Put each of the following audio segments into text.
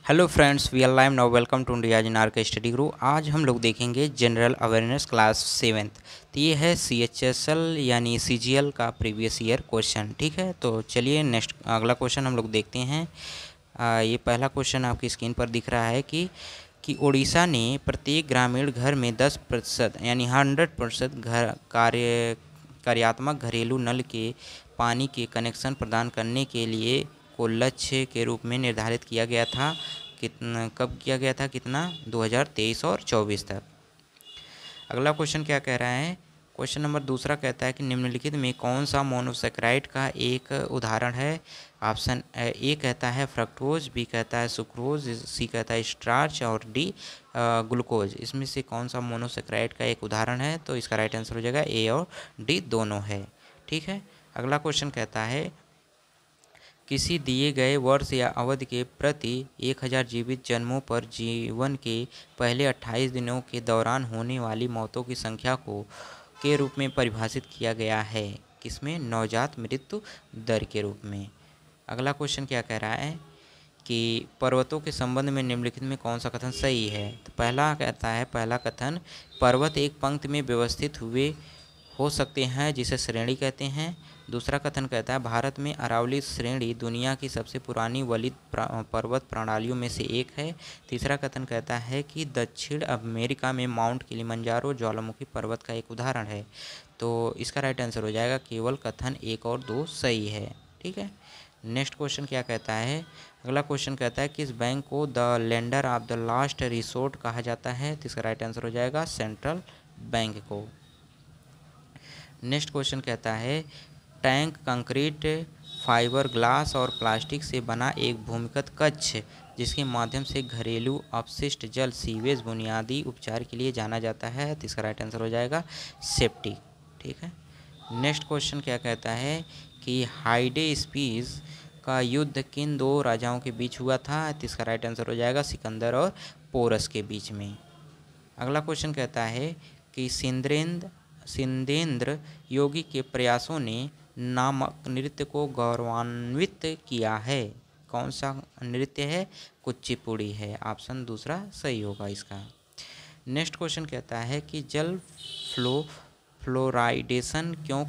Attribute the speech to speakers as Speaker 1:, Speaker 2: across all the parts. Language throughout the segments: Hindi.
Speaker 1: Hello friends, we are live now. Welcome to India जिनार के स्टडी गुरु। आज हम लोग देखेंगे जनरल अवेयरनेस क्लास 7। तो ये है CHSL यानी CGL का प्रीवियस ईयर क्वेश्चन। ठीक है, तो चलिए नेक्स्ट अगला क्वेश्चन हम लोग देखते हैं। ये पहला क्वेश्चन आपकी स्क्रीन पर दिख रहा है कि उड़ीसा ने प्रत्येक ग्रामीण घर में 10% यानी 100% घर कार्यात्मक घरेलू नल के पानी के कनेक्शन प्रदान करने के लिए को लक्ष्य के रूप में निर्धारित किया गया था। कितना कब किया गया था, कितना 2023 और 24 तक। अगला क्वेश्चन क्या कह रहा है, क्वेश्चन नंबर दूसरा कहता है कि निम्नलिखित में कौन सा मोनोसेक्राइड का एक उदाहरण है। ऑप्शन ए कहता है फ्रक्टोज, बी कहता है सुक्रोज, सी कहता है स्टार्च और डी ग्लूकोज। इसमें से कौन सा मोनोसेक्राइड का एक उदाहरण है, तो इसका राइट आंसर हो जाएगा ए और डी दोनों है। ठीक है, अगला क्वेश्चन कहता है किसी दिए गए वर्ष या अवधि के प्रति 1000 जीवित जन्मों पर जीवन के पहले 28 दिनों के दौरान होने वाली मौतों की संख्या को के रूप में परिभाषित किया गया है। किसमें, नवजात मृत्यु दर के रूप में। अगला क्वेश्चन क्या कह रहा है कि पर्वतों के संबंध में निम्नलिखित में कौन सा कथन सही है। तो पहला कहता है, पहला कथन पर्वत एक पंक्ति में व्यवस्थित हुए हो सकते हैं जिसे श्रेणी कहते हैं। दूसरा कथन कहता है भारत में अरावली श्रेणी दुनिया की सबसे पुरानी वलित पर्वत प्रणालियों में से एक है। तीसरा कथन कहता है कि दक्षिण अमेरिका में माउंट किलिमंजारो ज्वालामुखी पर्वत का एक उदाहरण है। तो इसका राइट आंसर हो जाएगा केवल कथन 1 और 2 सही है। ठीक है, नेक्स्ट क्वेश्चन क्या कहता है, अगला क्वेश्चन कहता है किस बैंक को the lender of the last resort कहा जाता है। तो इसका राइट आंसर हो जाएगा सेंट्रल बैंक को। नेक्स्ट क्वेश्चन कहता है टैंक कंक्रीट, फाइबर ग्लास और प्लास्टिक से बना एक भूमिगत कक्ष जिसके माध्यम से घरेलू अपशिष्ट जल सीवेज बुनियादी उपचार के लिए जाना जाता है। तो इसका राइट आंसर हो जाएगा सेप्टिक। ठीक है, नेक्स्ट क्वेश्चन क्या कहता है कि हाइडेस्पीस का युद्ध किन दो राजाओं के बीच हुआ था। तो इसका राइट आंसर हो जाएगा सिकंदर और पोरस के बीच में। अगला क्वेश्चन कहता है कि सिंदेन्द्र योगी के प्रयासों ने नामक नृत्य को गौरवान्वित किया है। कौन सा नृत्य है, कुचिपुड़ी है। ऑप्शन दूसरा सही होगा इसका। नेक्स्ट क्वेश्चन कहता है कि जल फ्लोराइडेशन क्यों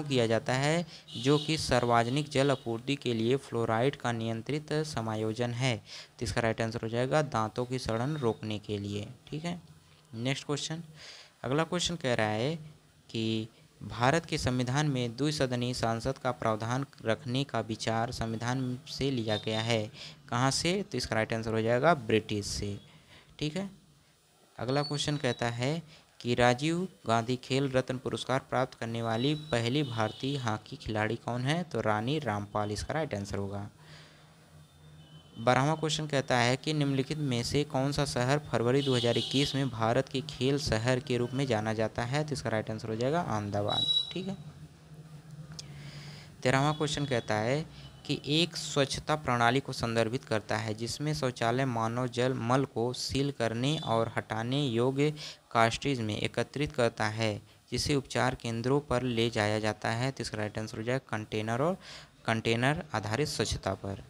Speaker 1: किया जाता है, जो कि सार्वजनिक जल आपूर्ति के लिए फ्लोराइड का नियंत्रित समायोजन है। तो इसका राइट आंसर हो जाएगा दांतों की सड़न रोकने के लिए। ठीक है, नेक्स्ट क्वेश्चन, अगला क्वेश्चन कह रहा है कि भारत के संविधान में द्विसदनीय सांसद का प्रावधान रखने का विचार संविधान से लिया गया है। कहाँ से, तो इसका राइट आंसर हो जाएगा ब्रिटिश से। ठीक है, अगला क्वेश्चन कहता है कि राजीव गांधी खेल रत्न पुरस्कार प्राप्त करने वाली पहली भारतीय हॉकी खिलाड़ी कौन है। तो रानी रामपाल इसका राइट आंसर होगा। 12वां क्वेश्चन कहता है कि निम्नलिखित में से कौन सा शहर फरवरी 2021 में भारत के खेल शहर के रूप में जाना जाता है। तो इसका राइट आंसर हो जाएगा अहमदाबाद। ठीक है, 13वां क्वेश्चन कहता है कि एक स्वच्छता प्रणाली को संदर्भित करता है जिसमें शौचालय मानव जल मल को सील करने और हटाने योग्य कार्ट्रिज में एकत्रित करता है जिसे उपचार केंद्रों पर ले जाया जाता है। तो इसका राइट आंसर हो जाएगा कंटेनर और कंटेनर आधारित स्वच्छता पर।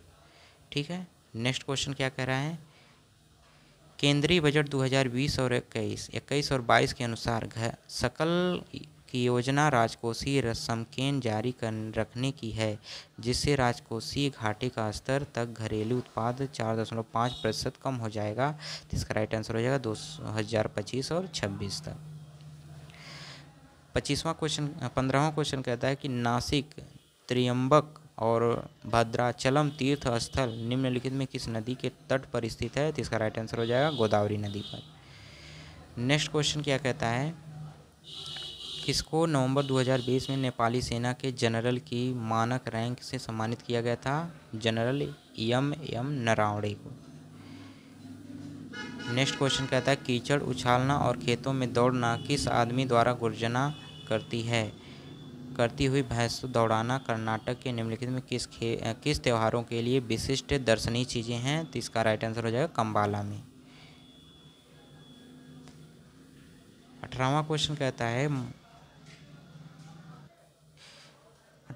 Speaker 1: ठीक है, नेक्स्ट क्वेश्चन क्या कह रहा है, केंद्रीय बजट 2020 और 21 और 22 के अनुसार सकल की योजना राजकोषीय समकेन जारी रखने की है जिससे राजकोषीय घाटे का स्तर तक घरेलू उत्पाद 4.5% कम हो जाएगा। तो इसका राइट आंसर हो जाएगा 2025 और 26 तक। 15वां क्वेश्चन कहता है कि नासिक, त्र्यंबक और भद्राचलम तीर्थ स्थल निम्नलिखित में किस नदी के तट पर स्थित है। तो इसका राइट आंसर हो जाएगा गोदावरी नदी पर। नेक्स्ट क्वेश्चन क्या कहता है, किसको नवंबर 2020 में नेपाली सेना के जनरल की मानक रैंक से सम्मानित किया गया था। जनरल एम नरावणे को। नेक्स्ट क्वेश्चन कहता है कीचड़ उछालना और खेतों में दौड़ना किस आदमी द्वारा गर्जना करती हुई भैंस दौड़ाना कर्नाटक के निम्नलिखित में किस त्योहारों के लिए विशिष्ट दर्शनीय चीज़ें हैं। तो इसका राइट आंसर हो जाएगा कंबाला में। 18वां क्वेश्चन कहता है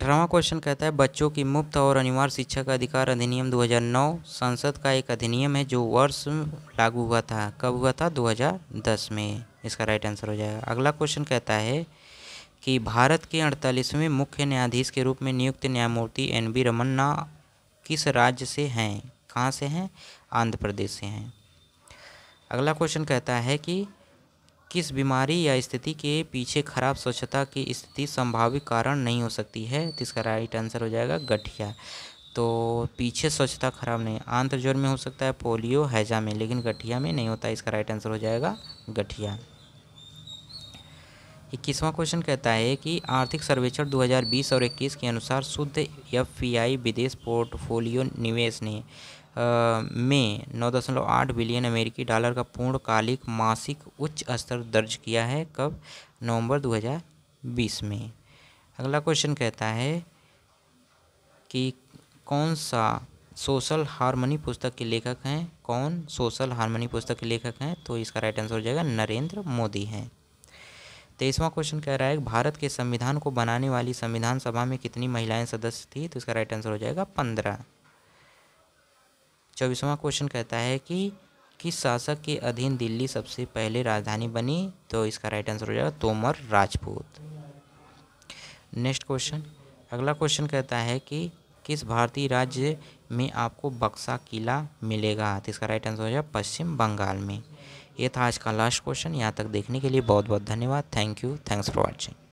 Speaker 1: 18वां क्वेश्चन कहता है बच्चों की मुफ्त और अनिवार्य शिक्षा का अधिकार अधिनियम 2009 संसद का एक अधिनियम है जो वर्ष लागू हुआ था। कब हुआ था? 2010 में। इसका राइट आंसर हो जाएगा। अगला क्वेश्चन कहता है कि भारत के 48वें मुख्य न्यायाधीश के रूप में नियुक्त न्यायमूर्ति NV रमन्ना किस राज्य से हैं? कहाँ से हैं? आंध्र प्रदेश से हैं। अगला क्वेश्चन कहता है कि किस बीमारी या स्थिति के पीछे खराब स्वच्छता की स्थिति संभावित कारण नहीं हो सकती है? तो इसका राइट आंसर हो जाएगा गठिया। तो पीछे स्वच्छता खराब नहीं, आंत्र ज्वर में हो सकता है, पोलियो, हैजा में, लेकिन गठिया में नहीं होता। इसका राइट आंसर हो जाएगा गठिया। 21वां क्वेश्चन कहता है कि आर्थिक सर्वेक्षण 2020 और 21 के अनुसार शुद्ध FPI विदेश पोर्टफोलियो निवेश ने में 9.8 बिलियन अमेरिकी डॉलर का पूर्णकालिक मासिक उच्च स्तर दर्ज किया है। कब? नवंबर 2020 में। अगला क्वेश्चन कहता है कि कौन सा सोशल हार्मनी पुस्तक के लेखक हैं? कौन सोशल हार्मनी पुस्तक के लेखक हैं? तो इसका राइट आंसर हो जाएगा नरेंद्र मोदी हैं। 23वां क्वेश्चन कह रहा है भारत के संविधान को बनाने वाली संविधान सभा में कितनी महिलाएं सदस्य थी? तो इसका राइट आंसर हो जाएगा 15। 24वां क्वेश्चन कहता है कि किस शासक के अधीन दिल्ली सबसे पहले राजधानी बनी? तो इसका राइट आंसर हो जाएगा तोमर राजपूत। नेक्स्ट क्वेश्चन, अगला क्वेश्चन कहता है कि किस भारतीय राज्य में आपको बक्सा किला मिलेगा? तो इसका राइट आंसर हो जाएगा पश्चिम बंगाल में। ये था आज का लास्ट क्वेश्चन। यहाँ तक देखने के लिए बहुत बहुत धन्यवाद। Thank you. Thanks for watching.